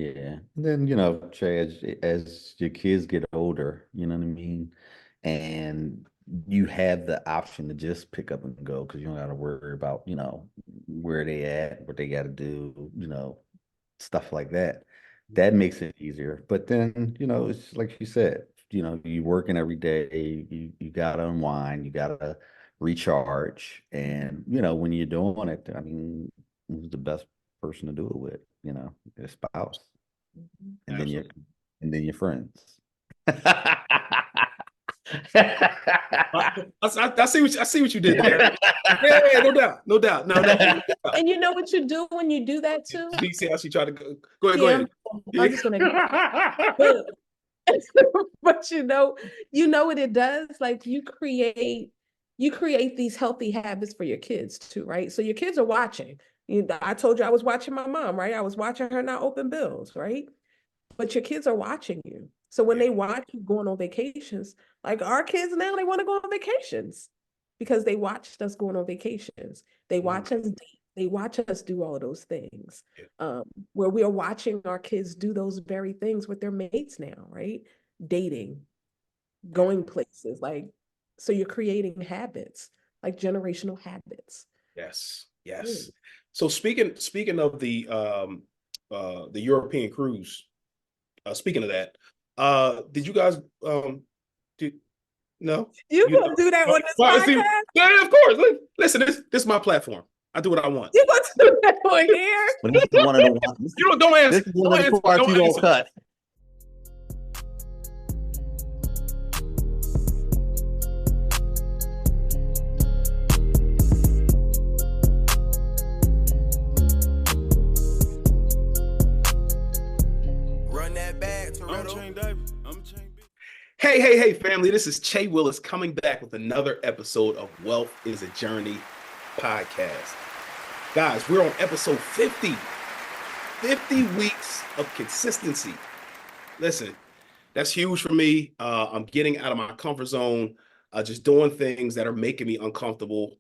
Yeah. And then, Trey, as your kids get older, you know what I mean? And you have the option to just pick up and go because you don't got to worry about, where they at, what they got to do, stuff like that. That makes it easier. But then, it's like you said, you working every day, you gotta unwind, you gotta recharge. And, when you're doing it, I mean, who's the best person to do it with, your spouse and then your Absolutely. and then your friends. I see what you did there. Yeah, no doubt, no doubt. No, no. And you know what you do when you do that too? Do you see how she tried to go? Go ahead, go Yeah, ahead. I'm just gonna. But, but you know what it does? Like you create these healthy habits for your kids too, right? So your kids are watching. I told you I was watching my mom, right? I was watching her not open bills, right? But your kids are watching you. So when they watch you going on vacations, like our kids now, they want to go on vacations because they watched us going on vacations. They watch us date. They watch us do all of those things. Where we are watching our kids do those very things with their mates now, right? Dating, going places, like so you're creating habits, like generational habits. Yes, yes. So speaking of the European cruise, speaking of that, did you guys did no? You gonna do that on this podcast? Yeah, of course. Listen, this is my platform. I do what I want. You gonna do that on here? But this is one of the ones. You don't answer. This is one of the parts you don't cut. Run that back, Toretto. Hey, family. This is Che Willis coming back with another episode of Wealth is a Journey podcast. Guys, we're on episode 50. 50 weeks of consistency. Listen, that's huge for me. I'm getting out of my comfort zone, just doing things that are making me uncomfortable.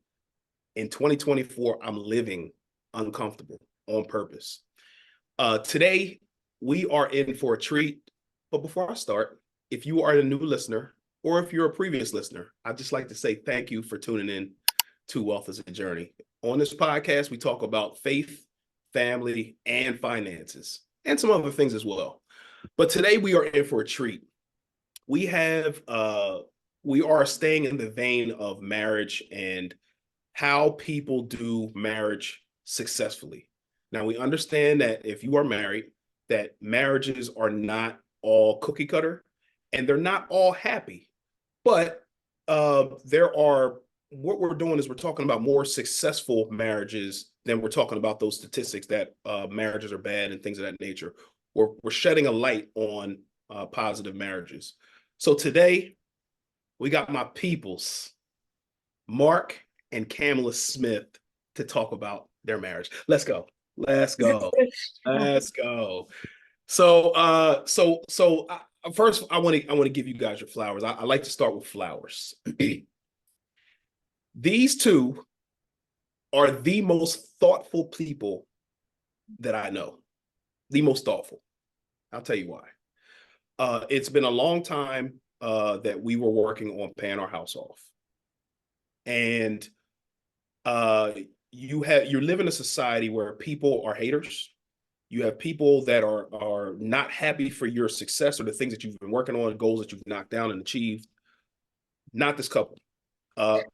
In 2024, I'm living uncomfortable on purpose. Today, we are in for a treat. But before I start, if you are a new listener or if you're a previous listener, I'd just like to say thank you for tuning in to Wealth is a Journey. On this podcast, we talk about faith, family, and finances, and some other things as well. But today we are in for a treat. We are staying in the vein of marriage and how people do marriage successfully. Now, we understand that if you are married, that marriages are not all cookie cutter and they're not all happy. But what we're doing is we're talking about more successful marriages than we're talking about those statistics that marriages are bad and things of that nature. We're shedding a light on positive marriages. So today we got my peoples, Mark and Kam Smith, to talk about their marriage. Let's go. Let's go. Let's go. So, first, I want to give you guys your flowers. I like to start with flowers. These two are the most thoughtful people that I know. The most thoughtful. I'll tell you why. It's been a long time that we were working on paying our house off, and you live in a society where people are haters. You have people that are not happy for your success or the things that you've been working on, goals that you've knocked down and achieved. Not this couple.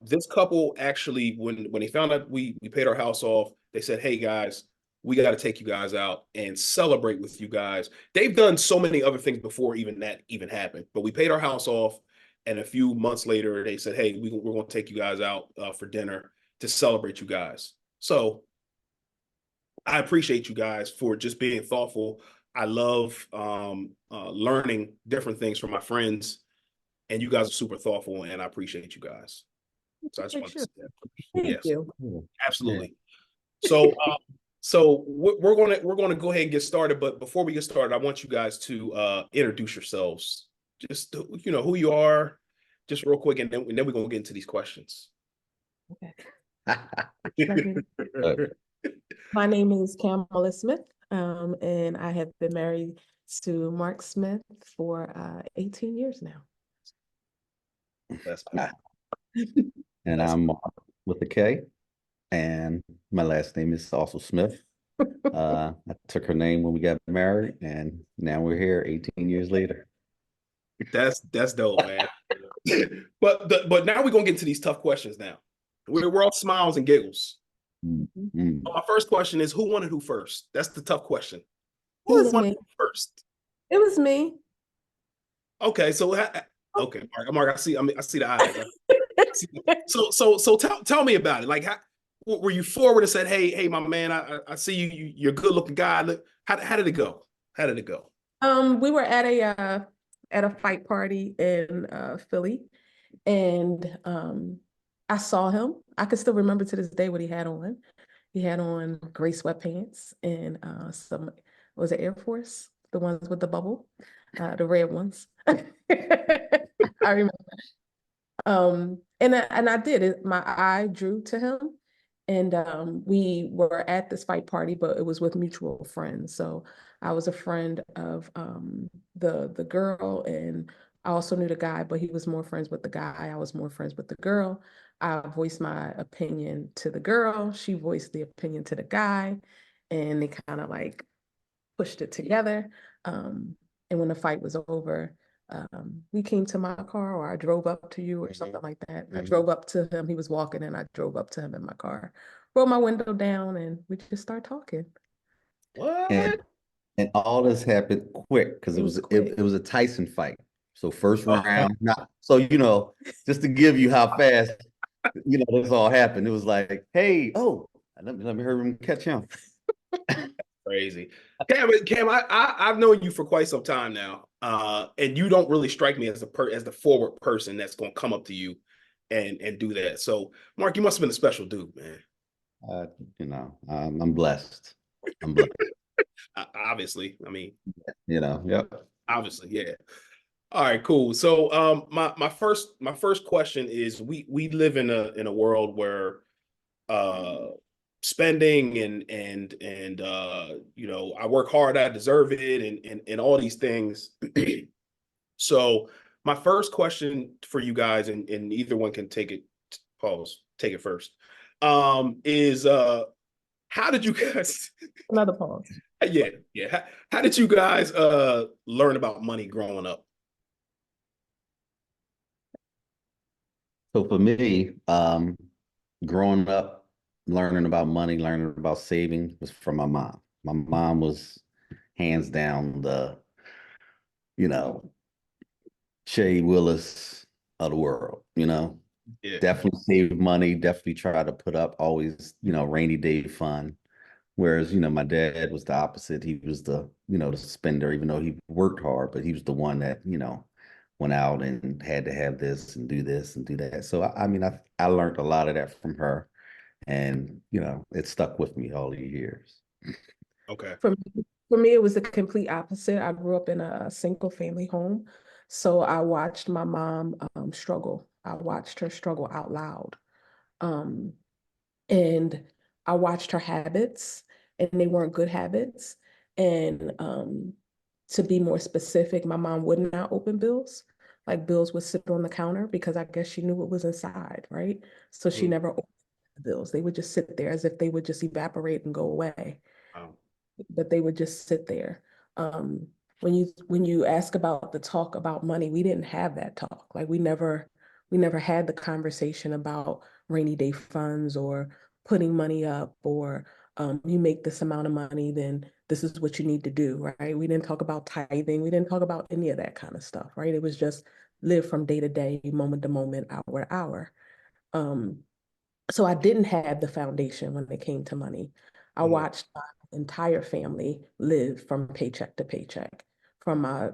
This couple actually, when they found out we paid our house off, they said, "Hey guys, we got to take you guys out and celebrate with you guys." They've done so many other things before even that even happened, but we paid our house off, and a few months later, they said, "Hey, we're going to take you guys out for dinner to celebrate you guys." So I appreciate you guys for just being thoughtful. I love learning different things from my friends, and you guys are super thoughtful, and I appreciate you guys. So I just wanted to say that. Thank you. Absolutely. Yeah. So we're gonna go ahead and get started. But before we get started, I want you guys to introduce yourselves. Just who you are, just real quick, and then we're gonna get into these questions. Okay. My name is Kam Smith. And I have been married to Mark Smith for 18 years now. That's Ah, beautiful. and That's I'm Mark with a K, and my last name is also Smith. I took her name when we got married, and now we're here 18 years later. that's dope, man. But now we're gonna get into these tough questions now. We're all smiles and giggles. Mm, mm. My first question is who wanted who first? That's the tough question. It Who was wanted me. who first? It was me. Okay, so okay, Mark, I see the eyes. So tell me about it. Like, how, were you forward and said, "Hey, my man, I see you're a good looking guy." Look, how did it go? How did it go? We were at a fight party in Philly, and I saw him. I can still remember to this day what he had on. He had on gray sweatpants and some, was it Air Force? The ones with the bubble, the red ones. I remember. And I did it. My eye drew to him, and we were at this fight party, but it was with mutual friends. So I was a friend of the girl, and I also knew the guy, but he was more friends with the guy. I was more friends with the girl. I voiced my opinion to the girl. She voiced the opinion to the guy, and they kind of like pushed it together. And when the fight was over, we came to my car, or I drove up to you, or something like that. I drove up to him. He was walking, and I drove up to him in my car, rolled my window down, and we just started talking. And What? and all this happened quick because It it was was quick. it was a Tyson fight. So first Oh, round, not so just to give you how fast this all happened. It was like, hey, oh, let me hurry and catch him. crazy. Cam, I've known you for quite some time now, and you don't really strike me as as the forward person that's gonna come up to you and do that. So, Mark, you must have been a special dude, man. Uh, I'm blessed. I'm blessed. Obviously, I mean, Yep. obviously, yeah. All right, cool. So, my first question is: we live in a world where uh spending and I work hard, I deserve it, and all these things. So my first question for you guys, and either one can take it, pause, take it first. Is how did you guys Another pause. yeah. How did you guys learn about money growing up? So for me, growing up, learning about money, learning about saving was from my mom. My mom was hands down the, you know, Shay Willis of the world. Yeah. Definitely save money, definitely try to put up always, rainy day fund. Whereas, my dad was the opposite. He was the spender, even though he worked hard, but he was the one that, went out and had to have this and do that. So I mean, I learned a lot of that from her, and it stuck with me all these years. Okay. For me, it was the complete opposite. I grew up in a single family home. So I watched my mom struggle. I watched her struggle out loud. Um, and I watched her habits, and they weren't good habits. And to be more specific, my mom would not open bills. Like bills would sit on the counter because I guess she knew what was inside, right? So she Mm. never opened the bills. They would just sit there as if they would just evaporate and go away, Wow. but they would just sit there. Um, when you ask about the talk about money, we didn't have that talk. Like we never had the conversation about rainy day funds or putting money up or you make this amount of money, then this is what you need to do, right? We didn't talk about tithing. We didn't talk about any of that kind of stuff, right? It was just live from day to day, moment to moment, hour to hour. Um, so I didn't have the foundation when it came to money. I Mm. watched my entire family live from paycheck to paycheck, from my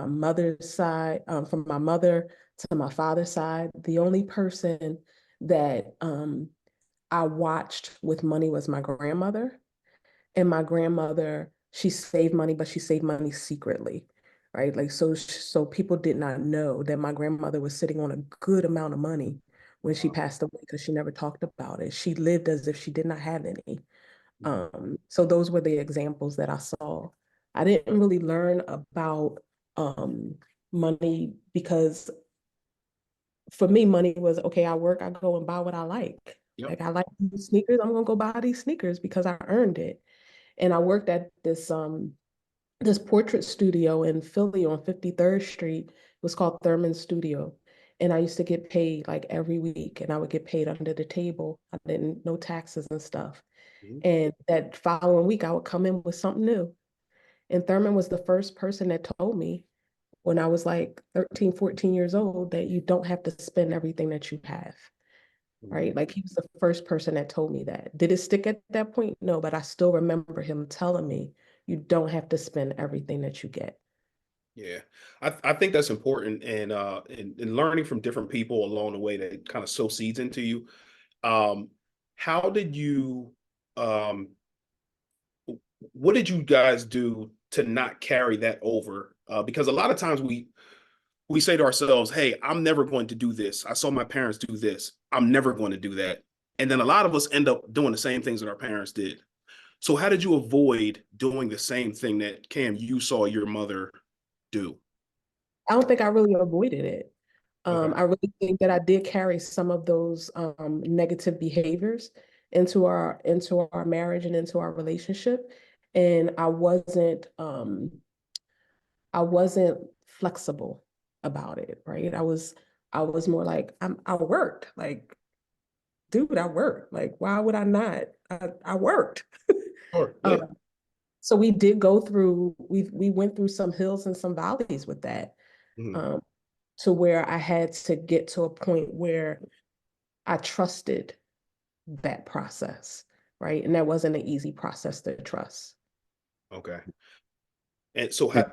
mother's side, from my mother to my father's side. The only person that I watched with money was my grandmother. And my grandmother, she saved money, but she saved money secretly, right? Like so people did not know that my grandmother was sitting on a good amount of money when she passed away because she never talked about it. She lived as if she did not have any. So those were the examples that I saw. I didn't really learn about money because for me, money was okay, I work, I go and buy what I like. Yep. Like I like these sneakers, I'm gonna go buy these sneakers because I earned it. And I worked at this portrait studio in Philly on 53rd Street. It was called Thurman Studio. And I used to get paid like every week, and I would get paid under the table. I didn't know taxes and stuff. Mhm. And that following week, I would come in with something new. And Thurman was the first person that told me when I was like 13, 14 years old that you don't have to spend everything that you have, Mhm. right? Like he was the first person that told me that. Did it stick at that point? No, but I still remember him telling me you don't have to spend everything that you get. Yeah, I think that's important, and learning from different people along the way that kind of sow seeds into you. Um, how did you um what did you guys do to not carry that over? Because a lot of times we say to ourselves, "Hey, I'm never going to do this. I saw my parents do this. I'm never going to do that." And then a lot of us end up doing the same things that our parents did. So how did you avoid doing the same thing that Cam you saw your mother do? I don't think I really avoided it. Okay. I really think that I did carry some of those negative behaviors into our marriage and into our relationship, and I wasn't flexible about it. Right? I was more like I worked. Like, dude, I worked. Like, why would I not? I worked. Sure. Yeah. Um, so we did go through. We went through some hills and some valleys with that. Mhm. Um, to where I had to get to a point where I trusted that process, right? And that wasn't an easy process to trust. Okay. And so And,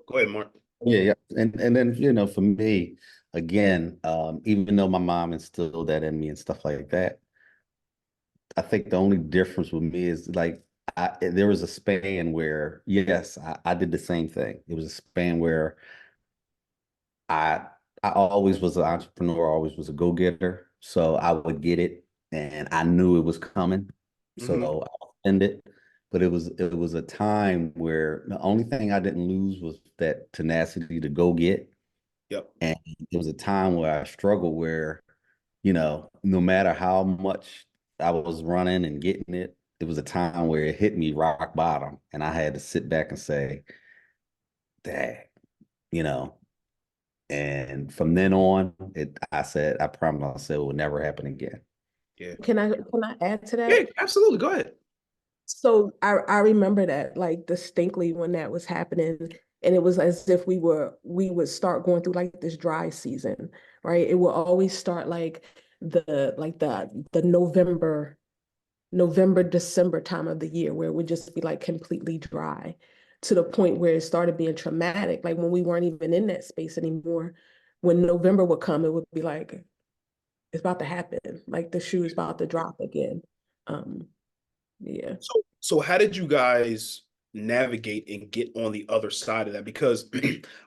go ahead, Mark. yeah, yeah. And then, for me, again, even though my mom instilled that in me and stuff like that, I think the only difference with me is like there was a span where, yes, I did the same thing. It was a span where I I always was an entrepreneur, always was a go-getter. So I would get it and I knew it was coming. Hmm. So I'll spend it. But it was a time where the only thing I didn't lose was that tenacity to go get. Yep. And it was a time where I struggled where, no matter how much I was running and getting it, it was a time where it hit me rock bottom. And I had to sit back and say, dang, you know, and from then on, I said, I promise myself it will never happen again. Yeah. Can I add to Yeah, that? absolutely. Go ahead. So I remember that like distinctly when that was happening, and it was as if we would start going through like this dry season, right? It will always start like the November, December time of the year where it would just be like completely dry to the point where it started being traumatic. Like when we weren't even in that space anymore, when November would come, it would be like it's about to happen. Like the shoe is about to drop again. Um, yeah. So how did you guys navigate and get on the other side of that? Because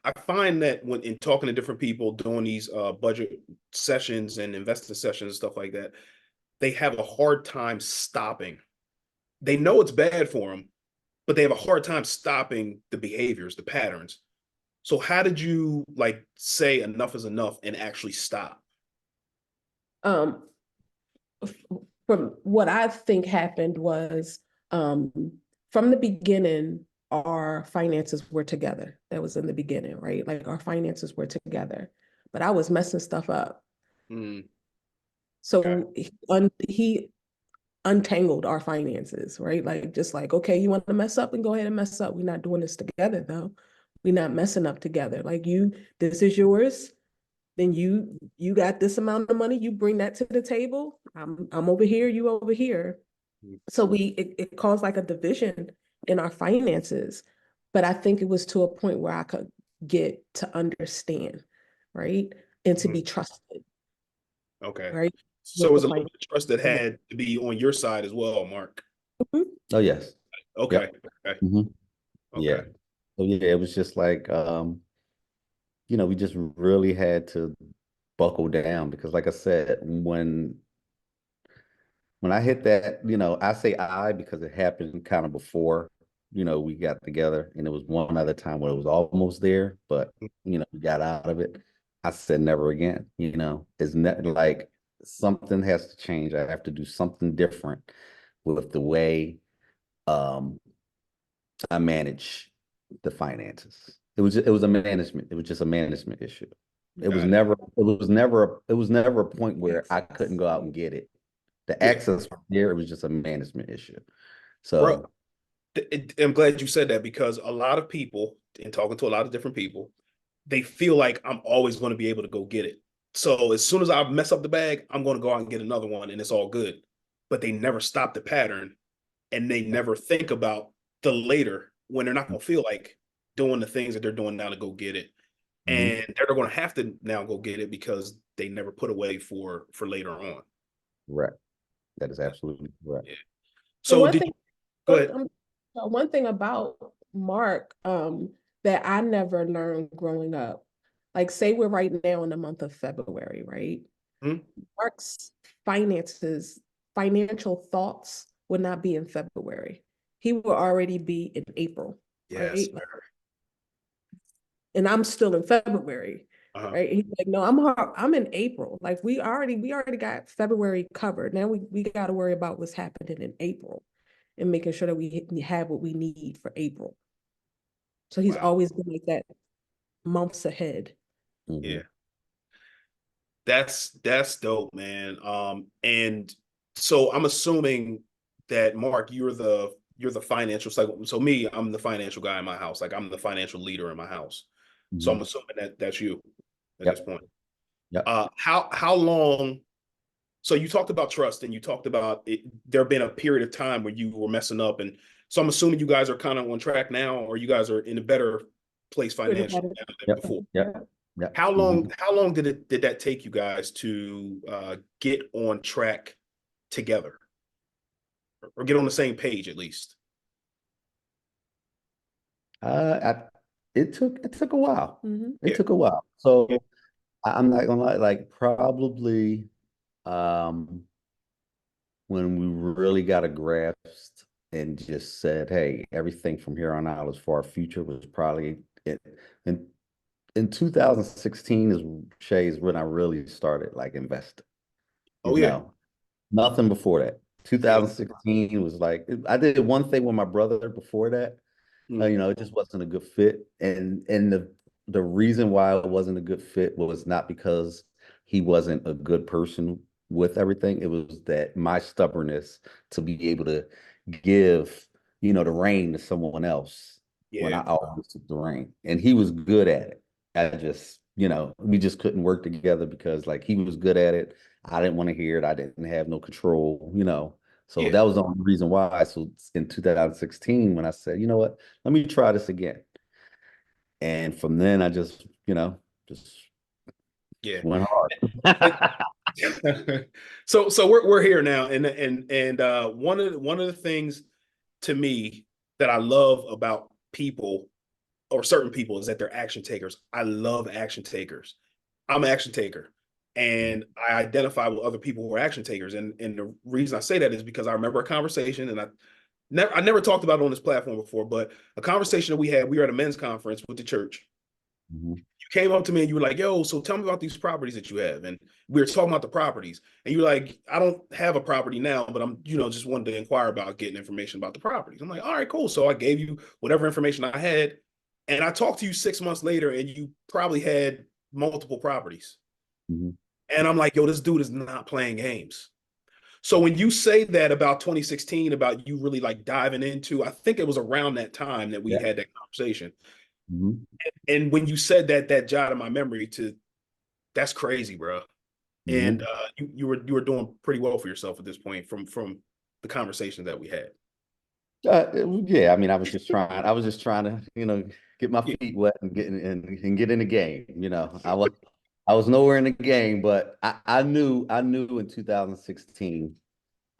I find that when in talking to different people doing these budget sessions and investor sessions and stuff like that, they have a hard time stopping. They know it's bad for them, but they have a hard time stopping the behaviors, the patterns. So how did you like say enough is enough and actually stop? Um, from what I think happened was um, from the beginning, our finances were together. That was in the beginning, right? Like our finances were together, but I was messing stuff up. Mm, okay. So he untangled our finances, right? Like just like, okay, you want to mess up and go ahead and mess up. We're not doing this together though. We're not messing up together. Like this is yours. Then you got this amount of money. You bring that to the table. I'm over here. You over here. Mm, So it caused like a division in our finances. But I think it was to a point where I could get to understand, right, and to mm, be trusted, okay. right, So with it the was a little finance. bit of trust that had to be on your side as well, Mark. Oh, yes. Okay. Yep. Okay. Hmm. Okay. Yeah. So yeah, it was just like we just really had to buckle down because like I said, when I hit that, I say I because it happened kind of before, we got together, and it was one other time where it was almost there, but we got out of it. I said never again, it's not like something has to change. I have to do something different with the way um I manage the finances. It was a management. It was just a management issue. It was Got it. never it was never a point where I couldn't go out and get it. The Yeah, access was there. It was just a management issue. bro. So I'm glad you said that because a lot of people, in talking to a lot of different people, they feel like I'm always going to be able to go get it. So as soon as I mess up the bag, I'm going to go out and get another one, and it's all good. But they never stop the pattern, and they never think about the later when they're not going to feel like doing the things that they're doing now to go get it, mhm, and they're going to have to now go get it because they never put away for later on. correct. That is absolutely correct. Yeah. And So did you go ahead? one thing about Mark, that I never learned growing up, like say we're right now in the month of February, right? Hmm? Mark's finances, financial thoughts would not be in February. He will already be in April, Yes. right? And I'm still in February, Uh-huh. right? He's like, no, I'm in April. Like we already got February covered. Now we got to worry about what's happening in April and making sure that we have what we need for April. So he's Wow. always been like that, months ahead. Mhm. Yeah. That's dope, man. And so I'm assuming that Mark, you're the financial cycle. So me, I'm the financial guy in my house. Like I'm the financial leader in my house. So I'm Mhm. assuming that that's you at this Yep. point. Yep. How long? So you talked about trust and you talked about it, there been a period of time where you were messing up, and so I'm assuming you guys are kind of on track now, or you guys are in a better place Pretty financially much. now than Yep. before. Yep. Yep. How long? Mhm. How long did that take you guys to get on track together, or get on the same page at least? I, it took a while. Mhm. It Yeah, took a while. yeah, So I'm not gonna lie, like probably um when we really got a grasp and just said, hey, everything from here on out as far as future was probably it. And in 2016 is Shay is when I really started like investing, you oh yeah, know, nothing before that. yeah, 2016 was like I did one thing with my brother before that. mm, It just wasn't a good fit. And the reason why it wasn't a good fit was not because he wasn't a good person with everything. It was that my stubbornness to be able to give, the reign to someone else when yeah, I always took the reign. And he was good at it. I just, we just couldn't work together because like he was good at it. I didn't want to hear it. I didn't have no control. So yeah, that was the only reason why. So in 2016, when I said, you know what, let me try this again. And from then I just yeah. went hard. It- so we're here now, and one of the things to me that I love about people or certain people is that they're action takers. I love action takers. I'm an action taker, and I identify with other people who are action takers. And the reason I say that is because I remember a conversation, and I never talked about it on this platform before, but a conversation that we had. We were at a men's conference with the church. Mhm, You came up to me and you were like, "Yo, so tell me about these properties that you have." And we were talking about the properties, and you're like, "I don't have a property now, but I'm, just wanted to inquire about getting information about the properties." I'm like, "All right, cool." So I gave you whatever information I had, and I talked to you 6 months later, and you probably had multiple properties. mhm. And I'm like, "Yo, this dude is not playing games." So when you say that about 2016, about you really like diving into, I think it was around that time that we Yeah. had that conversation. Mhm, And when you said that, that jotted my memory to that's crazy, bro. And mhm. you were doing pretty well for yourself at this point from the conversation that we had. Yeah, I mean, I was just trying to, get my Yeah, feet wet and get in the game. I was nowhere in the game, but I knew in 2016,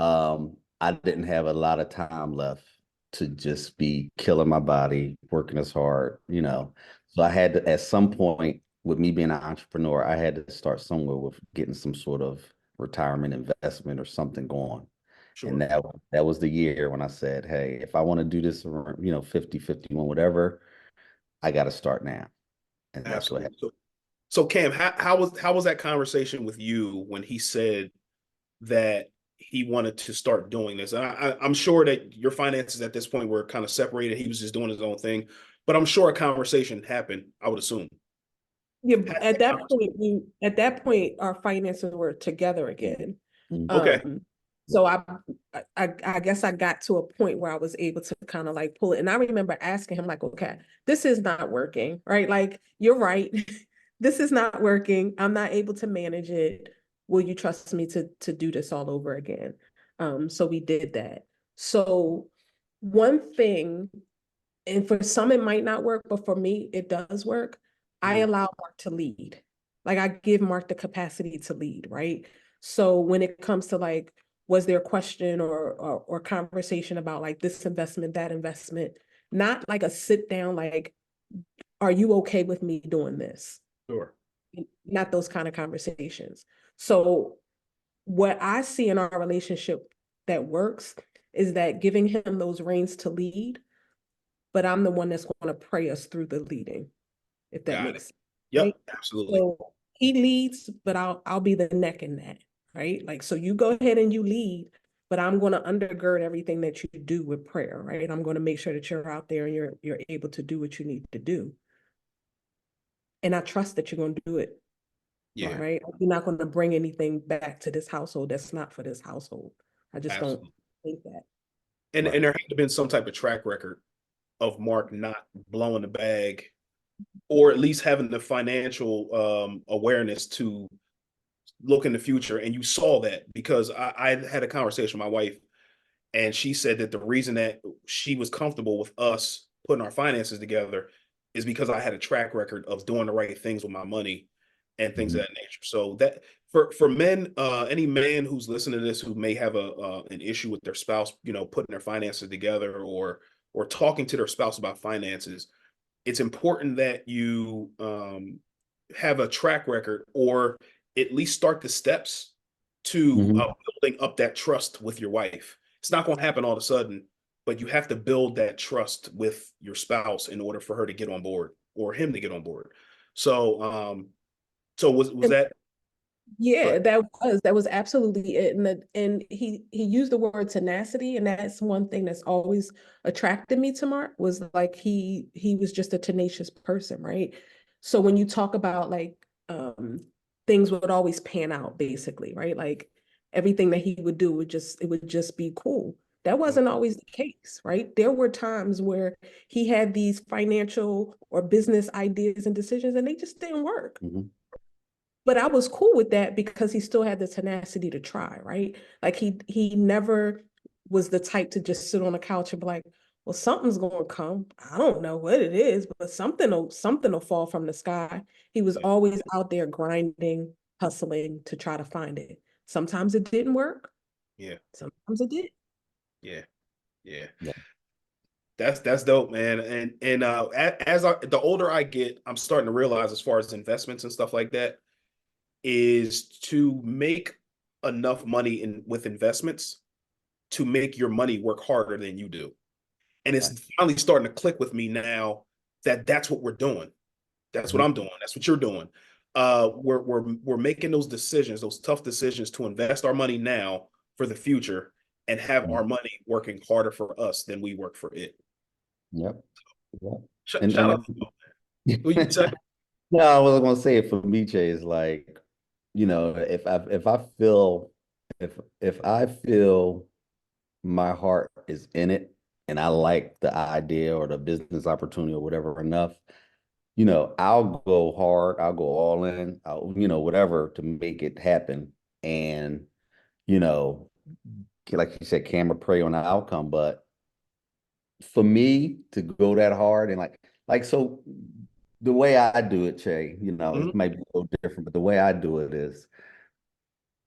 I didn't have a lot of time left to just be killing my body, working as hard. So I had to, at some point, with me being an entrepreneur, I had to start somewhere with getting some sort of retirement investment or something going. And Sure. that was the year when I said, hey, if I want to do this, 50, 51, whatever, I got to start now. And that's what Absolutely. happened. So Cam, how was that conversation with you when he said that he wanted to start doing this? And I'm sure that your finances at this point were kind of separated. He was just doing his own thing, but I'm sure a conversation happened. I would assume. Yeah, Had at that that conversation. point, at that point, our finances were together again. Mhm. Okay. So I guess I got to a point where I was able to kind of like pull it. And I remember asking him, like, okay, this is not working, right? Like, you're right. This is not working. I'm not able to manage it. Will you trust me to do this all over again? So we did that. So one thing, and for some it might not work, but for me it does work. I Mhm. allow Mark to lead. Like, I give Mark the capacity to lead, right? So when it comes to like, was there a question or conversation about like this investment, that investment, not like a sit down, like, are you okay with me doing this? Sure. Not those kind of conversations. So what I see in our relationship that works is that giving him those reins to lead, but I'm the one that's going to pray us through the leading, if that Got it. makes sense, right? Yep. Absolutely. So he leads, but I'll be the neck in that, right? Like, so you go ahead and you lead, but I'm going to undergird everything that you do with prayer, right? I'm going to make sure that you're out there and you're able to do what you need to do. And I trust that you're going to do it, Yeah. right? You're not going to bring anything back to this household that's not for this household. I just don't Absolutely. think that. And Right. there had to been some type of track record of Mark not blowing the bag, or at least having the financial awareness to look in the future. And you saw that because I had a conversation with my wife, and she said that the reason that she was comfortable with us putting our finances together is because I had a track record of doing the right things with my money and things of Mhm. that nature. So that for men, any man who's listening to this who may have a an issue with their spouse, putting their finances together, or talking to their spouse about finances, it's important that you have a track record, or at least start the steps to Mhm. building up that trust with your wife. It's not going to happen all of a sudden, but you have to build that trust with your spouse in order for her to get on board or him to get on board. So, so was that Yeah, good? that was absolutely it. And he used the word tenacity, and that's one thing that's always attracted me to Mark, was like he was just a tenacious person, right? So when you talk about like things would always pan out basically, right? Like everything that he would do would just be cool. That wasn't always the case, right? There were times where he had these financial or business ideas and decisions and they just didn't work, Mhm. but I was cool with that because he still had the tenacity to try, right? Like he never was the type to just sit on the couch and be like, well, something's gonna come. I don't know what it is, but something will fall from the sky. He was Yeah, always out there grinding, hustling to try to find it. Sometimes it didn't work, yeah, sometimes it did. yeah, yeah. Yeah. That's dope, man. And the older I get, I'm starting to realize, as far as investments and stuff like that, is to make enough money in with investments to make your money work harder than you do. And Right. it's finally starting to click with me now that that's what we're doing. That's what Mhm. I'm doing. That's what you're doing. We're making those decisions, those tough decisions, to invest our money now for the future and have Mhm. our money working harder for us than we work for it. Yep. Yep. Shout out. What you say? No, I was gonna say for me, Jay, is like, if I feel my heart is in it and I like the idea or the business opportunity or whatever enough, I'll go hard, I'll go all in, whatever to make it happen. And, you know, like you said, camera prey on the outcome. But for me to go that hard and so the way I do it, Che, Mhm. it might be a little different, but the way I do it is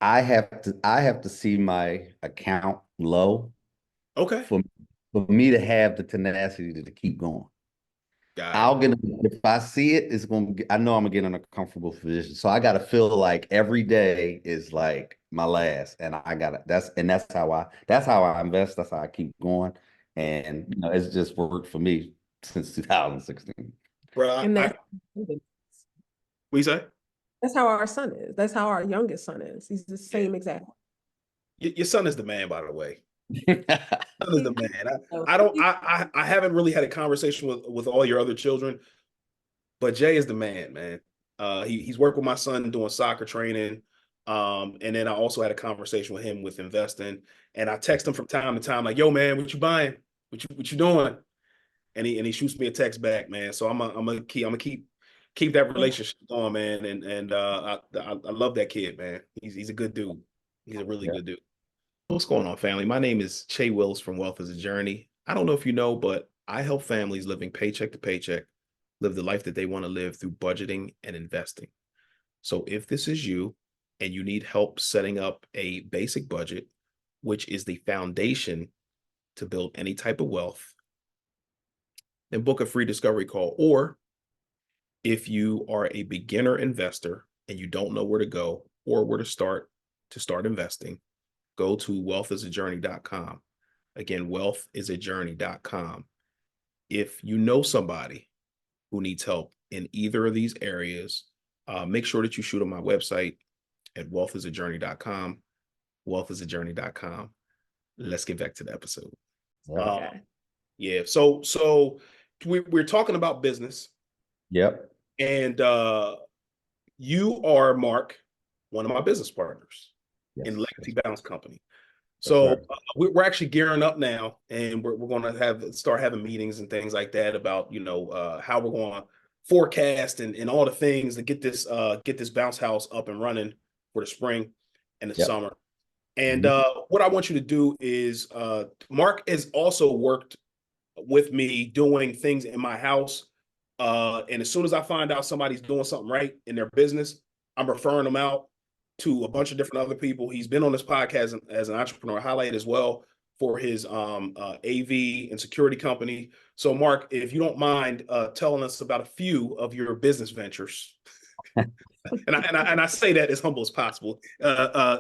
I have to see my account low Okay. for me to have the tenacity to keep going. Got it. I'll get if I see it, it's gonna I know I'm gonna get in a comfortable position. So I gotta feel like every day is like my last. And I gotta that's how I invest, that's how I keep going. Yeah. And it's just worked for me since 2016. Bro, And what you say? that's how our son is. That's how our youngest son is. He's the Yeah. same exact. Your son is the man, by the way. Yeah. Son is the man. I haven't really had a conversation with all your other children, but Jay is the man, man. He's worked with my son doing soccer training. And then I also had a conversation with him with investing. And I text him from time to time, like, yo, man, what you buying? What you doing? And he shoots me a text back, man. So I'm gonna keep that relationship going, man. And I love that kid, man. He's a good dude. He's a really good dude. What's going on, family? My name is Che Willis from Wealth is a Journey. I don't know if you know, but I help families living paycheck to paycheck live the life that they want to live through budgeting and investing. So if this is you and you need help setting up a basic budget, which is the foundation to build any type of wealth, then book a free discovery call. Or if you are a beginner investor and you don't know where to go or where to start investing, go to wealthisajourney.com. Again, wealthisajourney.com. If you know somebody who needs help in either of these areas, make sure that you shoot on my website at wealthisajourney.com, wealthisajourney.com. Let's get back to the episode. Yep. Uh, yeah. So we're talking about business, Yep. and you are, Mark, one of my business partners in Yes. Legacy Bounce Company. That's So right. we're actually gearing up now, and we're going to start having meetings and things like that about how we're going to forecast and all the things to get this bounce house up and running for the spring and the Yep. summer. And Mhm. what I want you to do is Mark has also worked with me doing things in my house. And as soon as I find out somebody's doing something right in their business, I'm referring them out to a bunch of different other people. He's been on this podcast as an entrepreneur highlight as well for his AV and security company. So, Mark, if you don't mind telling us about a few of your business ventures, and I say that as humble as possible,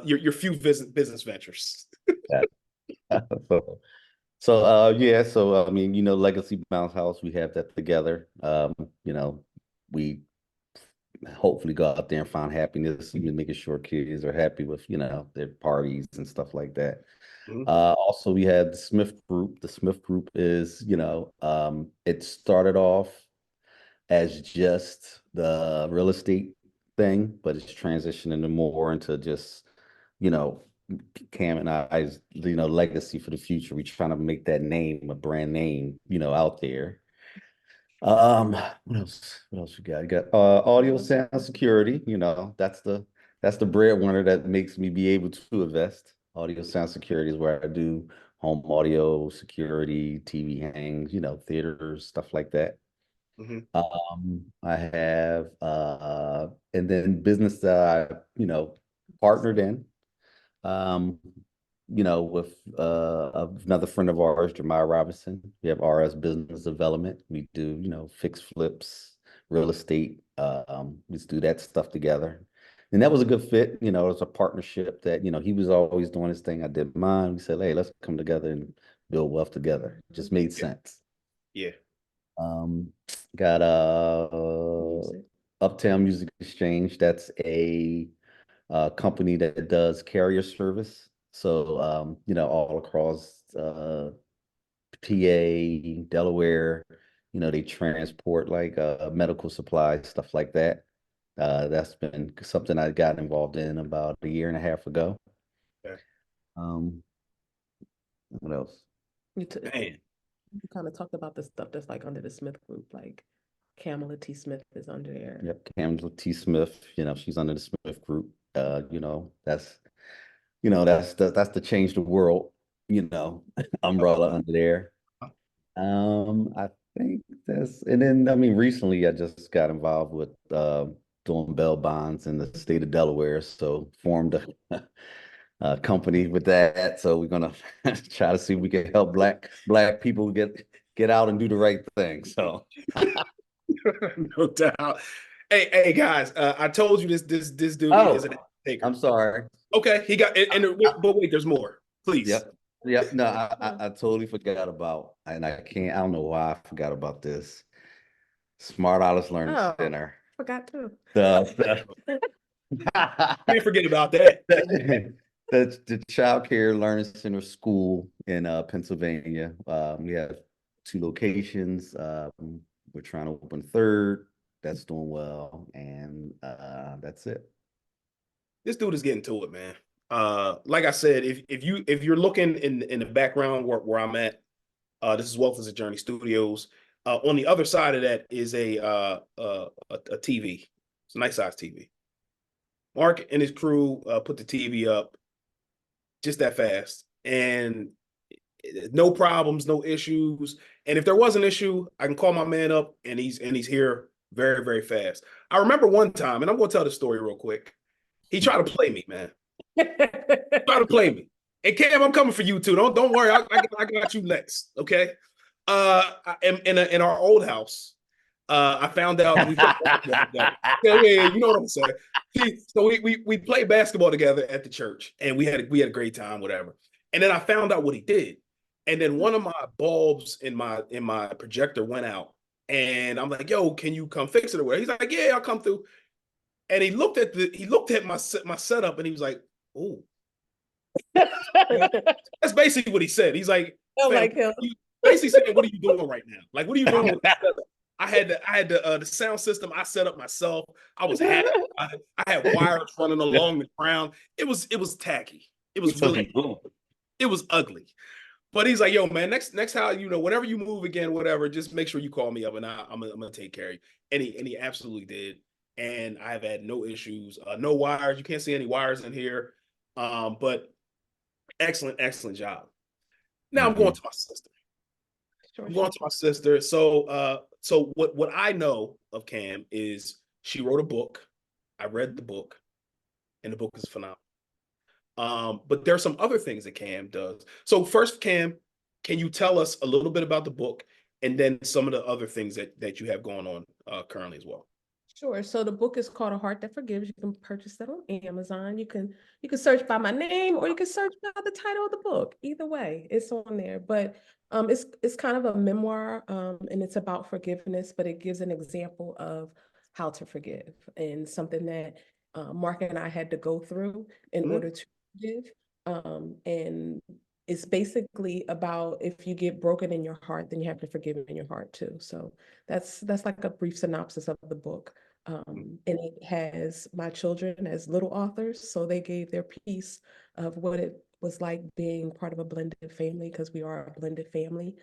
your few business ventures. Yeah. So, yeah, so I mean, Legacy Bounce House, we have that together. We hopefully go out there and find happiness, even making sure kids are happy with, their parties and stuff like that. Mhm. Also we had the Smith Group. The Smith Group is, it started off as just the real estate thing, but it's transitioning more into just, you know, Cam and I's, legacy for the future. We're trying to make that name a brand name, out there. What else? What else you got? You got audio sound security, that's the breadwinner that makes me be able to invest. Audio sound security is where I do home audio security, TV hangs, theaters, stuff like that. Mhm. I have and then business that I, partnered in. Um, with another friend of ours, Jeremiah Robinson. We have RS Business Development. We do, fix flips, real estate. We just do that stuff together. And that was a good fit. It was a partnership that, he was always doing his thing. I did mine. We said, hey, let's come together and build wealth together. It just made Yeah. sense. Yeah. Um, got Uptown Music Exchange. That's a company that does carrier service. So, all across PA, Delaware, they transport like medical supplies, stuff like that. That's been something I got involved in about a year and a half ago. Yeah. Um, what else? You, t- Man. you kind of talked about the stuff that's like under the Smith group, like Kamala T. Smith is under there. Yep, Camila T. Smith, she's under the Smith Group. That's that's the change the world, umbrella under there. I think and then I mean recently I just got involved with doing bail bonds in the state of Delaware, so formed a company with that. So we're gonna try to see if we can help black people get get out and do the right thing. So No doubt. Hey guys, I told you this dude is an oh, taker. I'm sorry. Okay, he got but wait, there's more. Please. Yep. Yep. No, I totally forgot about, and I don't know why I forgot about this. Smart Artist Learning Oh, Center. forgot too. The Can't forget about that. the Child Care Learning Center School in Pennsylvania. We have 2 locations. We're trying to open a third. That's doing well, and that's it. This dude is getting to it, man. Like I said, if you're looking in the background where I'm at, this is Wealth is a Journey Studios. On the other side of that is a TV. It's a nice size TV. Mark and his crew put the TV up just that fast, and no problems, no issues. And if there was an issue, I can call my man up, and he's here very, very fast. I remember one time, and I'm going to tell the story real quick. He tried to play me, man. Try to play me. And Cam, I'm coming for you too. Don't worry. I got you next. Okay. In our old house, I found out we played basketball together. Yeah, you know what I'm saying. So we played basketball together at the church, and we had a great time, whatever. And then I found out what he did, and then one of my bulbs in my projector went out, and I'm like, "Yo, can you come fix it or whatever?" He's like, "Yeah, I'll come through." And he looked at my setup, and he was like, "Oh." That's basically what he said. He's like, Don't "Fam, like him. basically saying, what are you doing right now? Like, what are you doing with that?" I had the sound system I set up myself. I was happy about it. I had wires running along the ground. It was tacky. It was really it was ugly. But he's like, "Yo, man, next how whenever you move again, whatever, just make sure you call me up, and I'm gonna take care of you." And he absolutely did. And I've had no issues, no wires. You can't see any wires in here. But excellent job. Now I'm going to my sister. Sure, I'm sure. going to my sister. So what I know of Cam is she wrote a book. I read the book, and the book is phenomenal. But there are some other things that Cam does. So first, Cam, can you tell us a little bit about the book, and then some of the other things that you have going on currently as well? Sure. So the book is called A Heart That Forgives. You can purchase that on Amazon. You can search by my name, or you can search by the title of the book. Either way, it's on there. But it's kind of a memoir, and it's about forgiveness, but it gives an example of how to forgive, and something that Mark and I had to go through in Mhm. order to forgive. And it's basically about, if you get broken in your heart, then you have to forgive in your heart too. So that's like a brief synopsis of the book. And it has my children as little authors, so they gave their piece of what it was like being part of a blended family, because we are a blended family.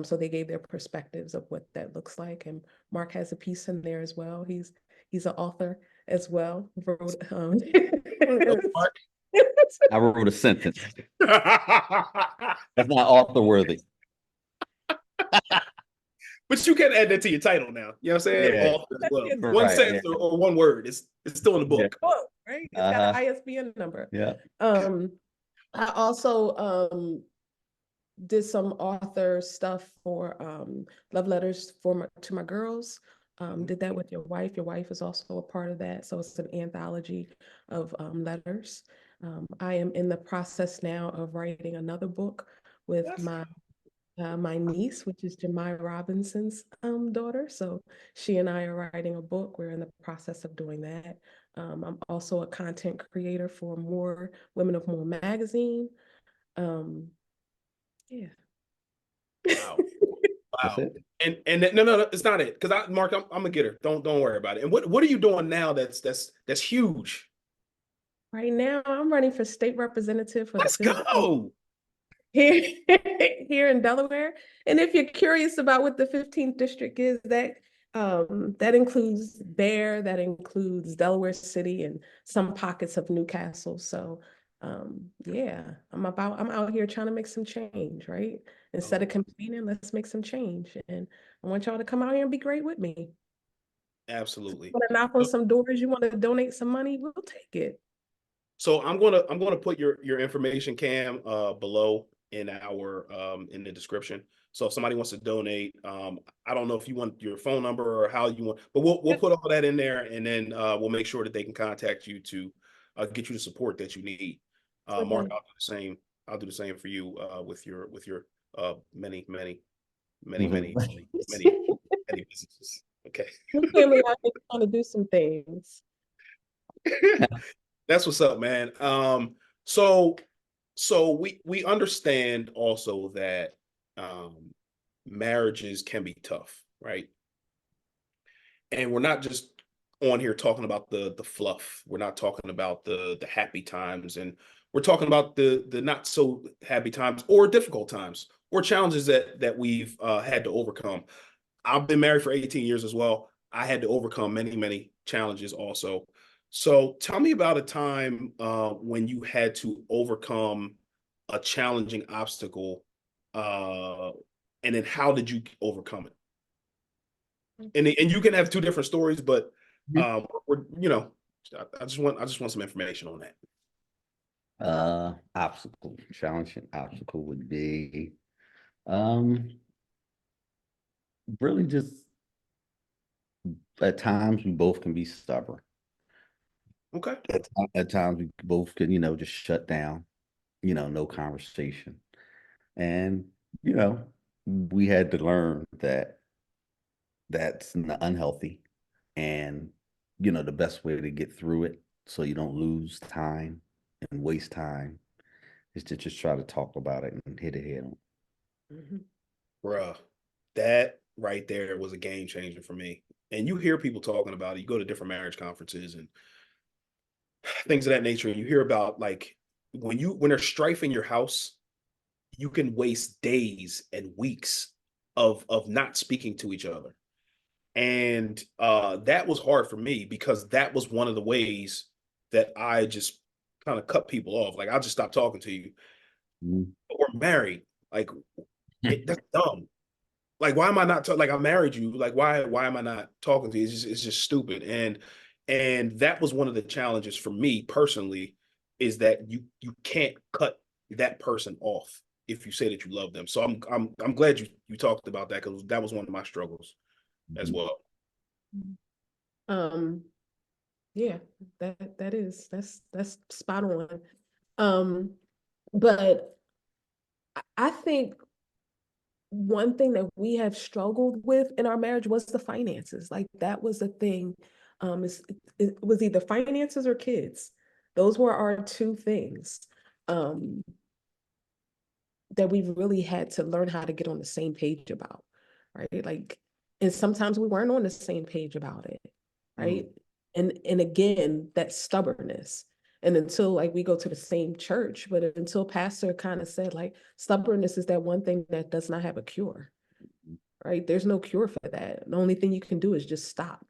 So they gave their perspectives of what that looks like. And Mark has a piece in there as well. He's an author as well. Wrote, Mark. I wrote a sentence. That's not author worthy. But you can add that to your title now. You know what I'm saying? Yeah. Author as well. Right, One Right. sentence Yeah. or one word. It's still in the book. book, right? It's got an ISBN number. Yeah. I also did some author stuff for love letters to my girls. Did that with your wife. Your wife is also a part of that. So it's an anthology of letters. I am in the process now of writing another book with my niece, which is Jemai Robinson's daughter. So she and I are writing a book. We're in the process of doing that. I'm also a content creator for More Women of More magazine. Yeah. Wow. That's Wow. it. And no, it's not it. Because Mark, I'm a getter. Don't worry about it. And what are you doing now that's huge? Right now, I'm running for state representative for the Let's 15th go. here, here in Delaware. And if you're curious about what the 15th district is, that includes Bear, that includes Delaware City, and some pockets of Newcastle. So yeah, I'm out here trying to make some change, right? Instead of complaining, let's make some change. And I want y'all to come out here and be great with me. Absolutely. Want to knock on some doors? You want to donate some money? We'll take it. So I'm gonna put your information, Cam, below in our in the description. So if somebody wants to donate, I don't know if you want your phone number or how you want, but we'll put all that in there, and then we'll make sure that they can contact you to get you the support that you need. Mark, Okay. I'll do the same. I'll do the same for you with your many many businesses. Okay. We clearly out here trying to do some things. That's what's up, man. So we understand also that marriages can be tough, right? And we're not just on here talking about the fluff. We're not talking about the happy times, and we're talking about the not so happy times or difficult times or challenges that we've had to overcome. I've been married for 18 years as well. I had to overcome many challenges also. So tell me about a time when you had to overcome a challenging obstacle, uh, and then how did you overcome it? And you can have two different stories, but we're I just want some information on that. Obstacle, challenging obstacle would be um really just at times we both can be stubborn. Okay. At times we both can, just shut down, no conversation. And, you know, we had to learn that that's unhealthy. And, the best way to get through it so you don't lose time and waste time is to just try to talk about it and hit it head on. Mhm. Bruh, that right there was a game changer for me. And you hear people talking about it. You go to different marriage conferences and things of that nature, and you hear about like when there's strife in your house, you can waste days and weeks of not speaking to each other. And that was hard for me because that was one of the ways that I just kind of cut people off. Like I'll just stop talking to you. Mhm. We're married. Like that's dumb. Like why am I not like I married you? Like why am I not talking to you? It's just stupid. And that was one of the challenges for me personally, is that you can't cut that person off if you say that you love them. So I'm glad you talked about that, because that was one of my struggles as Mhm. well. Um, yeah, that's spot on. Um, but I think one thing that we have struggled with in our marriage was the finances. Like that was the thing. It was either finances or kids. Those were our two things um, that we really had to learn how to get on the same page about, right? Like, and sometimes we weren't on the same page about it, Mm, right? And again, that stubbornness. And until like we go to the same church, but until pastor kind of said like stubbornness is that one thing that does not have a cure, right? There's no cure for that. The only thing you can do is just stop.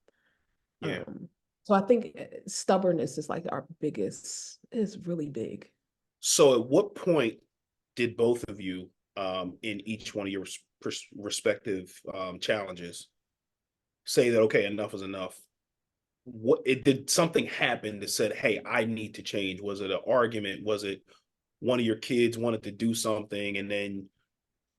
yeah. Um, so I think stubbornness is like our biggest, is really big. So at what point did both of you, in each one of your respective challenges, say that okay, enough is enough? What it did something happen that said, hey, I need to change? Was it an argument? Was it one of your kids wanted to do something and then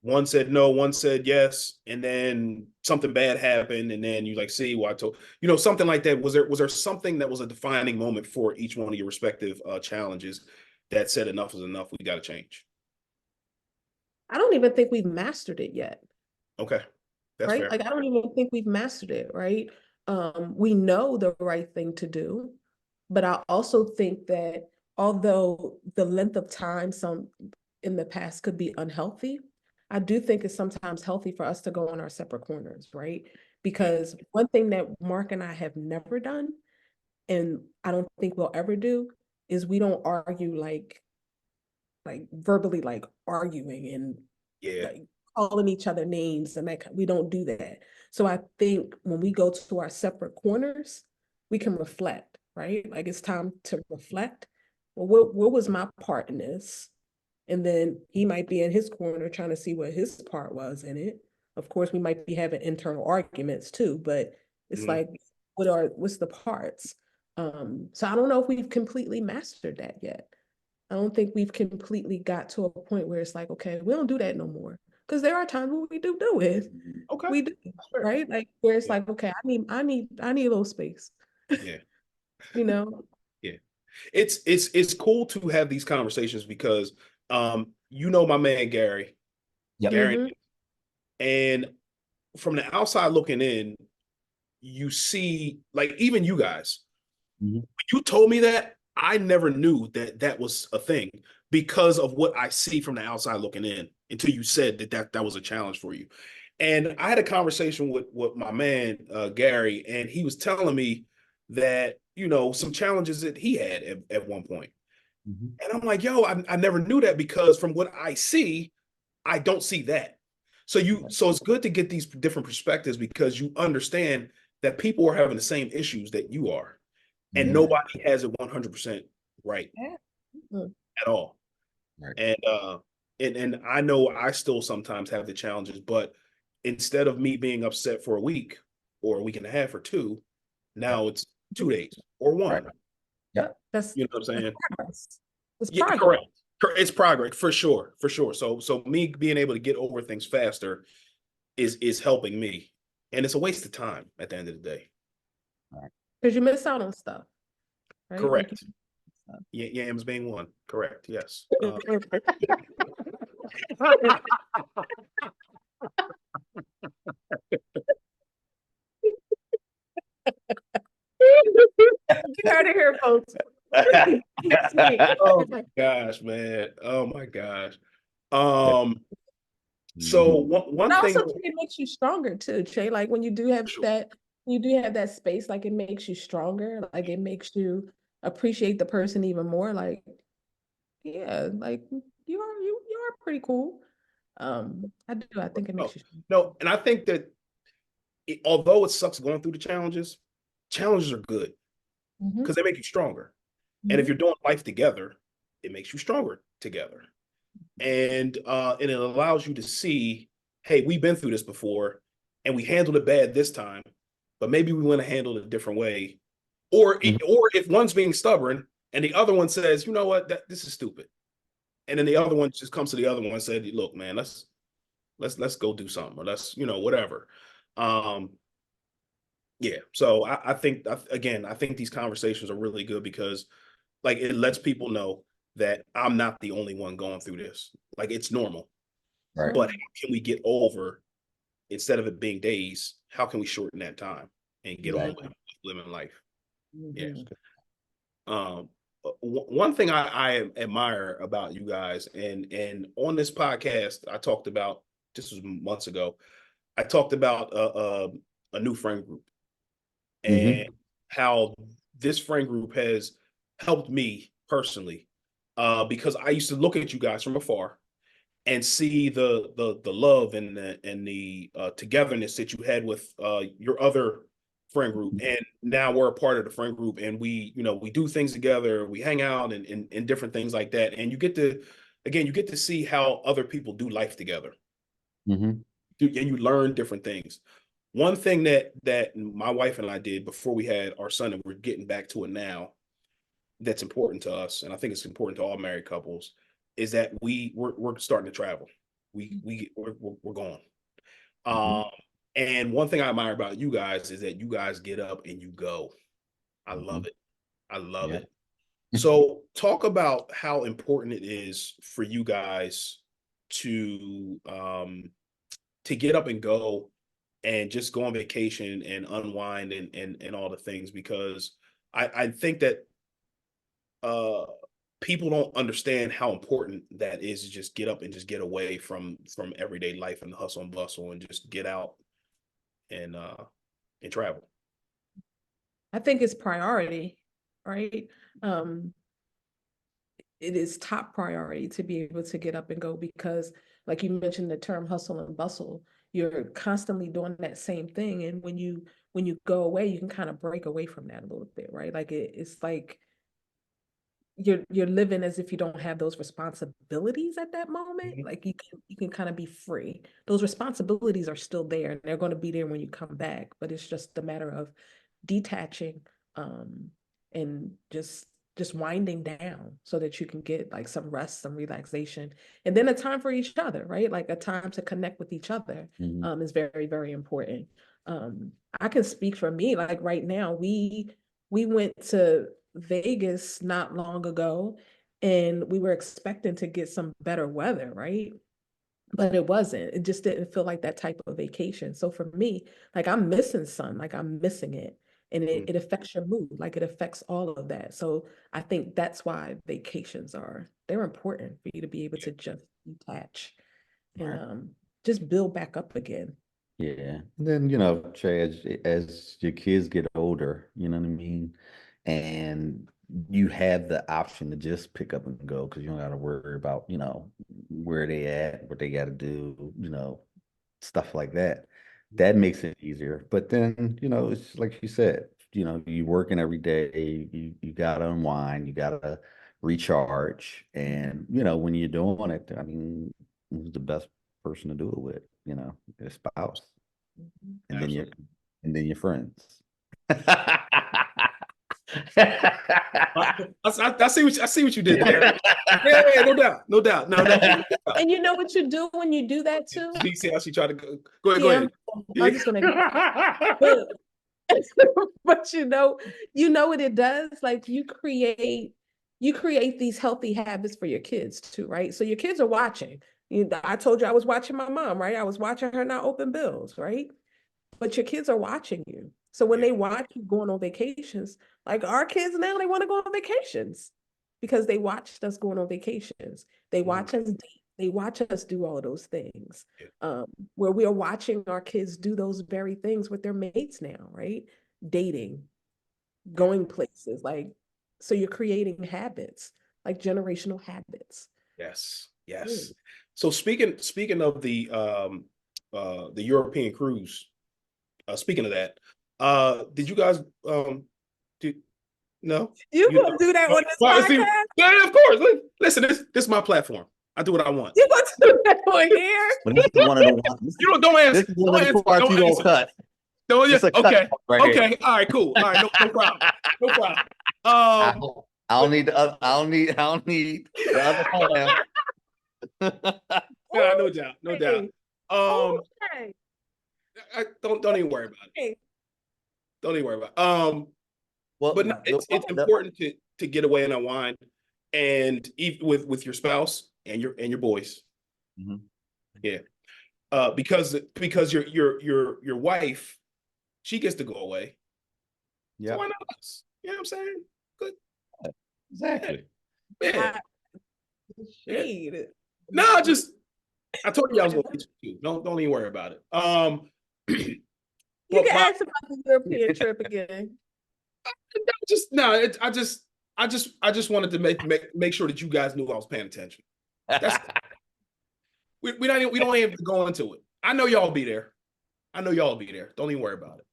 one said no, one said yes, and then something bad happened, and then you like, see, well, I told something like that? Was there something that was a defining moment for each one of your respective challenges that said enough is enough? We got to change. I don't even think we've mastered it yet, Okay, that's right? fair. Like I don't even think we've mastered it, right? We know the right thing to do, but I also think that although the length of time some in the past could be unhealthy, I do think it's sometimes healthy for us to go on our separate corners, right? Yeah, Because one thing that Mark and I have never done, and I don't think we'll ever do, is we don't argue like verbally like arguing and yeah, like calling each other names, and like we don't do that. So I think when we go to our separate corners, we can reflect, right? Like it's time to reflect. Well, what was my part in this? And then he might be in his corner trying to see what his part was in it. Of course, we might be having internal arguments too, but it's mhm, like, what's the parts? So I don't know if we've completely mastered that yet. I don't think we've completely got to a point where it's like, okay, we don't do that no more. because there are times when we do it. Okay. We do, Fair. right? Like where it's Yeah. like, okay, I need a little space, Yeah. you know? Yeah. It's cool to have these conversations because you know my man Gary. Yep. Gary, Mm-hmm. and from the outside looking in, you see, like, even you guys, Mhm. when you told me that, I never knew that that was a thing because of what I see from the outside looking in until you said that was a challenge for you. And I had a conversation with my man Gary, and he was telling me that, some challenges that he had at one point. Mhm. And I'm like, yo, I never knew that because from what I see, I don't see that. So it's good to get these different perspectives because you understand that people are having the same issues that you are, and Mhm. nobody has it 100% right Yeah. Mhm. at all. Right. And I know I still sometimes have the challenges, but instead of me being upset for a week or a week and a half or two, Yep. now it's 2 days or Right. one. Yep. That's You know what I'm that's saying? progress. It's Yeah, progress. correct. It's progress for sure, for sure. So me being able to get over things faster is helping me, and it's a waste of time at the end of the day. Right. Because you miss out on stuff, right? Like you Correct. Yeah, yams being one. Correct. Yes. You heard it here, folks. Oh my gosh, man. Oh my gosh. Um. So Mhm. one And I thing, also think it makes you stronger too, Che. Like when sure. you do have that space, like it makes you stronger. Like it makes you appreciate the person even more. Like, yeah, like you are pretty cool. I think it No, makes you no, and I think that although it sucks going through the challenges are good hmm because they make you stronger. And if hmm you're doing life together, it makes you stronger together. And it allows you to see, hey, we've been through this before and we handled it bad this time, but maybe we want to handle it a different way. Mhm. Or if one's being stubborn and the other one says, you know what, this is stupid. And then the other one just comes to the other one and said, look, man, let's go do something, or let's, whatever. Um, yeah. So I think, again, I think these conversations are really good because, like, it lets people know that I'm not the only one going through this. Like, it's normal. Right. But how can we get over, instead of it being days, how can we shorten that time and get on Exactly. with living life? Yeah. Mhm. Um, one thing I admire about you guys, and on this podcast, I talked about, this was months ago, I talked about a new friend group and Hmm. how this friend group has helped me personally, because I used to look at you guys from afar and see the love and the togetherness that you had with your other friend group, and now we're a part of the friend group, and we do things together, we hang out and different things like that, and you get to see how other people do life together, Hmm. and you learn different things. One thing that my wife and I did before we had our son, and we're getting back to it now, that's important to us, and I think it's important to all married couples, is that we're starting to travel. We're going. Hmm. Um, and one thing I admire about you guys is that you guys get up and you go. I Hmm. love it. I love Yeah. it. So talk about how important it is for you guys to get up and go and just go on vacation and unwind and all the things, because I think that uh people don't understand how important that is, to just get up and just get away from everyday life and the hustle and bustle and just get out and uh and travel. I think it's priority, right? Um, it is top priority to be able to get up and go because, like you mentioned, the term hustle and bustle, you're constantly doing that same thing. And when you go away, you can kind of break away from that a little bit, right? Like it's like you're living as if you don't have those responsibilities at that moment. Mhm. Like you can kind of be free. Those responsibilities are still there and they're going to be there when you come back, but it's just a matter of detaching um and just just winding down so that you can get like some rest, some relaxation, and then a time for each other, right? Like a time to connect with each other is very, very important. I can speak for me, like right now, we went to Vegas not long ago and we were expecting to get some better weather, right? But it wasn't. It just didn't feel like that type of vacation. So for me, like I'm missing sun, like I'm missing it. And it affects your mood, like it affects all of that. So I think that's why vacations they're important for you to be able to just detach and just build back up again. Yeah. And then, Trey, as your kids get older, you know what I mean? And you have the option to just pick up and go because you don't got to worry about, where they at, what they got to do, stuff like that. That makes it easier. But then, it's like you said, you working every day, you gotta unwind, you gotta recharge. And, when you're doing it, I mean, who's the best person to do it with, your spouse, and then your Absolutely. and then your friends. I see what you did there. Yeah, no doubt, no doubt, no doubt. And you know what you do when you do that too? Do you see how she tried to go? Go ahead. I'm just gonna. But you know what it does? Like you create these healthy habits for your kids too, right? So your kids are watching. I told you I was watching my mom, right? I was watching her not open bills, right? But your kids are watching you. So when they watch you going on vacations, like our kids now, they want to go on vacations because they watched us going on vacations. They watch us date. They watch us do all of those things. Where we are watching our kids do those very things with their mates now, right? Dating, going places, like so you're creating habits, like generational habits. Yes, yes. So speaking of the European cruise, speaking of that, did you guys do no? You gonna do that on this podcast? Yeah, of course. Listen, this is my platform. I do what I want. You gonna do that on here? But this is one of the ones. Don't answer. This is one of the parts you don't cut. Don't, It's a cut okay. right Okay. here. All right. Cool. All right. No problem. No problem. I don't need the other. I don't need the other half. Yeah, no doubt. No doubt. Okay. Don't even worry about it. Don't even worry about it. Well, but no, it's important to get away and unwind, and even with your spouse and your boys. Yeah. Because your wife, she gets to go away. Yeah. So why not us? You know what I'm saying? Good. Exactly. Yeah. Shade. No, I told you I was gonna get you. Don't even worry about it. You can ask about the European trip again. I just wanted to make sure that you guys knew I was paying attention. That's we don't even have to go into it. I know y'all be there. Don't even worry about it.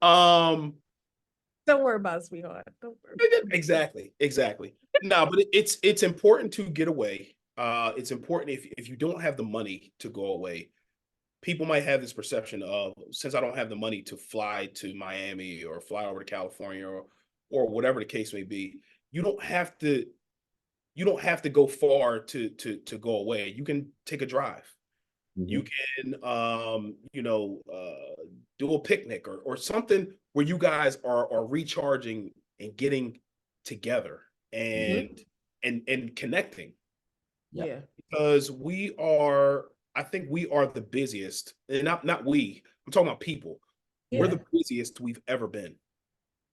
Don't worry about it, sweetheart. Don't worry. Exactly. No, but it's important to get away. It's important if you don't have the money to go away. People might have this perception of, since I don't have the money to fly to Miami or fly over to California or whatever the case may be, you don't have to go far to go away. You can take a drive. You can do a picnic or something where you guys are recharging and getting together and connecting. Yeah. Because I think we are the busiest, and not we. I'm talking about people. Yeah. We're the busiest we've ever been,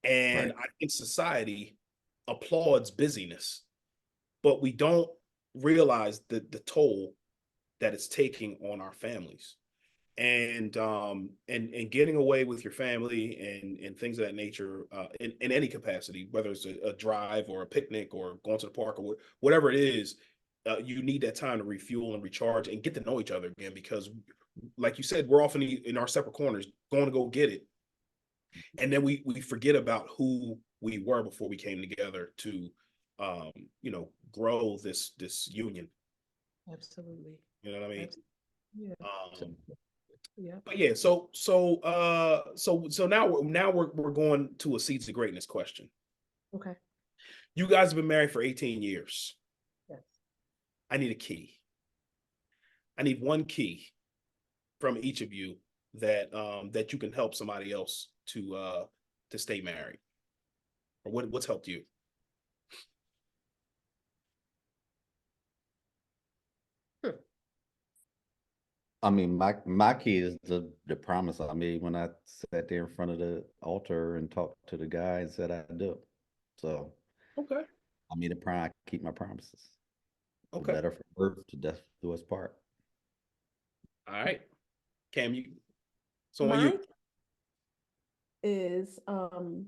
and I think society applauds busyness, but we don't realize the toll that it's taking on our families, and getting away with your family and things of that nature in any capacity, whether it's a drive or a picnic or going to the park or whatever it is. You need that time to refuel and recharge and get to know each other again, because like you said, we're often in our separate corners going to go get it. And then we forget about who we were before we came together to, grow this union. Absolutely. You know what I mean? Yeah. But yeah, so now we're going to a Seeds of Greatness question. Okay. You guys have been married for 18 years. Yes. I need a key. I need one key from each of you that that you can help somebody else to stay married. Or what's helped you? I mean, my key is the promise I made when I sat there in front of the altar and talked to the guy and said I do. So Okay. I made a promise. I keep my promises. For Okay. better, for worse, to death do us part. All right. Cam, you so on you. Mine is and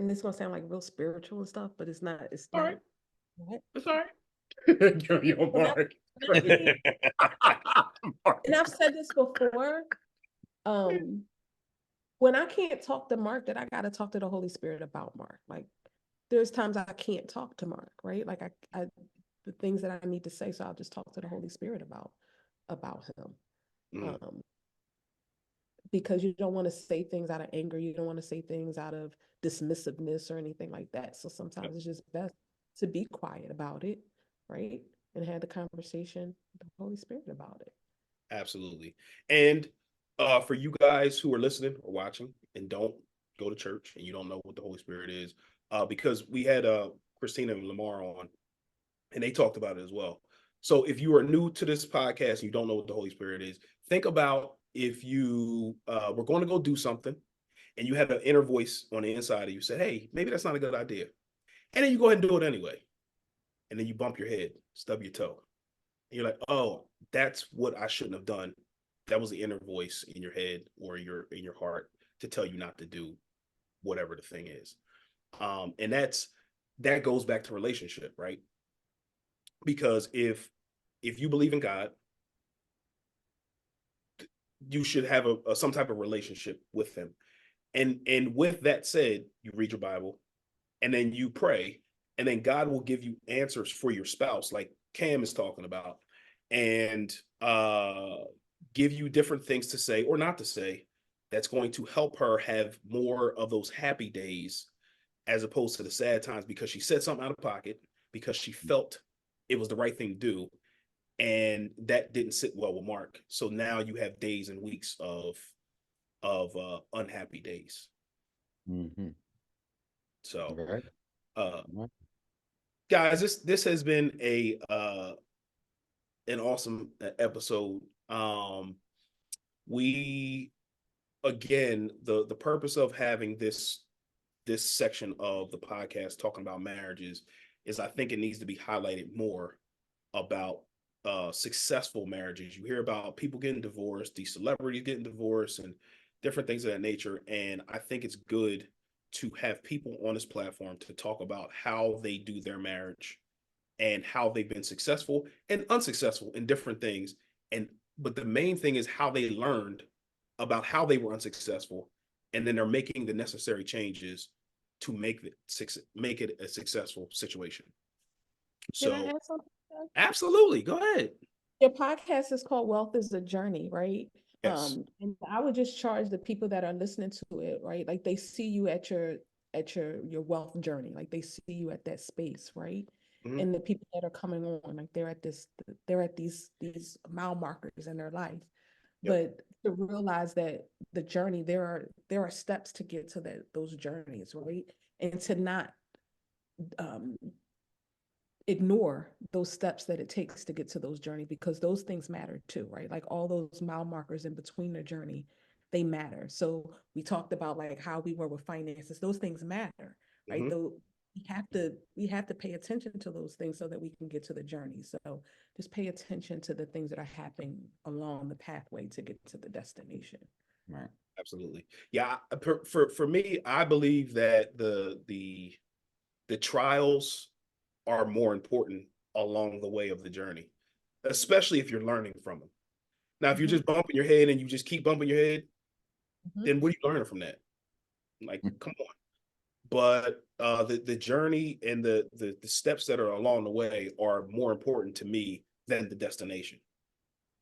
this is gonna sound like real spiritual and stuff, but it's not. It's All not. right. What? It's all right. Yo, When I, Mark. when I and I've said this before. Um, when I can't talk to Mark, that I gotta talk to the Holy Spirit about Mark. Like there's times I can't talk to Mark, right? Like I the things that I need to say, so I'll just talk to the Holy Spirit about him. Mm, Um, because you don't want to say things out of anger, you don't want to say things out of dismissiveness or anything like that. So sometimes it's just best to be quiet about it, right? And have the conversation with the Holy Spirit about it. absolutely. And for you guys who are listening or watching and don't go to church and you don't know what the Holy Spirit is, because we had Christina and Lamar on and they talked about it as well. So if you are new to this podcast and you don't know what the Holy Spirit is, think about if you were going to go do something and you had an inner voice on the inside of you said, hey, maybe that's not a good idea. And then you go ahead and do it anyway. And then you bump your head, stub your toe. And you're like, oh, that's what I shouldn't have done. That was the inner voice in your head or in your heart to tell you not to do whatever the thing is. And that goes back to relationship, right? Because if you believe in God, you should have a some type of relationship with him. And with that said, you read your Bible and then you pray, and then God will give you answers for your spouse, like Cam is talking about, and give you different things to say or not to say that's going to help her have more of those happy days as opposed to the sad times because she said something out of pocket because she felt it was the right thing to do, and that didn't sit well with Mark. So now you have days and weeks of unhappy days. Mm-hmm. So Right. uh Right. guys, this has been a an awesome episode. We again, the purpose of having this section of the podcast talking about marriages is I think it needs to be highlighted more about successful marriages. You hear about people getting divorced, these celebrities getting divorced, and different things of that nature. And I think it's good to have people on this platform to talk about how they do their marriage and how they've been successful and unsuccessful in different things. And but the main thing is how they learned about how they were unsuccessful, and then they're making the necessary changes to make it a successful situation. Can I So add something? absolutely, go ahead. Your podcast is called Wealth is a Journey, right? Yes. And I would just charge the people that are listening to it, right? Like they see you at your wealth journey, like they see you at that space, right? Mhm. And the people that are coming on, like they're at these mile markers in their life. Yep. But to realize that the journey, there are steps to get to those journeys, right? And to not um ignore those steps that it takes to get to those journey, because those things matter too, right? Like all those mile markers in between the journey, they matter. So we talked about like how we were with finances, those things matter, right? Mhm. Though we have to pay attention to those things so that we can get to the journey. So just pay attention to the things that are happening along the pathway to get to the destination. Right. Absolutely. Yeah, for me, I believe that the trials are more important along the way of the journey, especially if you're learning from them. Now, if you're Mhm, just bumping your head and you just keep bumping your head, mhm. then what are you learning from that? Like, come on. But the journey and the steps that are along the way are more important to me than the destination.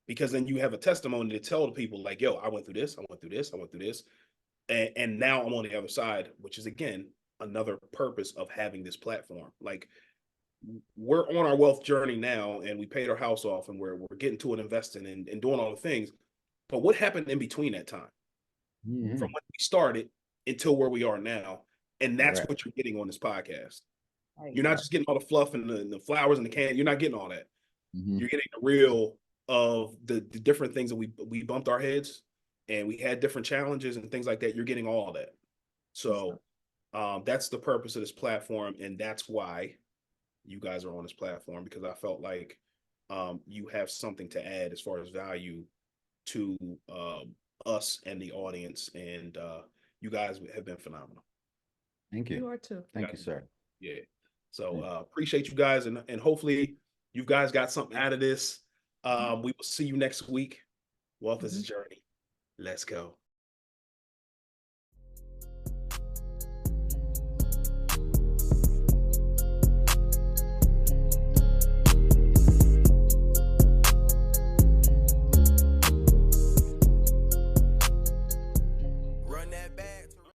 Because then you have a testimony to tell the people, like, yo, I went through this, I went through this, I went through this, and now I'm on the other side, which is again another purpose of having this platform. Like, we're on our wealth journey now, and we paid our house off, and we're getting to it, investing and doing all the things. But what happened in between that time, Mhm. from when we started until where we are now? And that's Right. what you're getting on this podcast. Right. You're not just getting all the fluff and the flowers and the candy. You're not getting all that. Mhm. You're getting the real of the different things that we bumped our heads, and we had different challenges and things like that. You're getting all of that. So that's the purpose of this platform, and that's why you guys are on this platform, because I felt like you have something to add as far as value to us and the audience, and you guys have been phenomenal. Thank You you. are too. Thank you, sir. Yeah. So appreciate you guys, and hopefully you guys got something out of this. We will see you next week. Wealth is a journey. Let's go.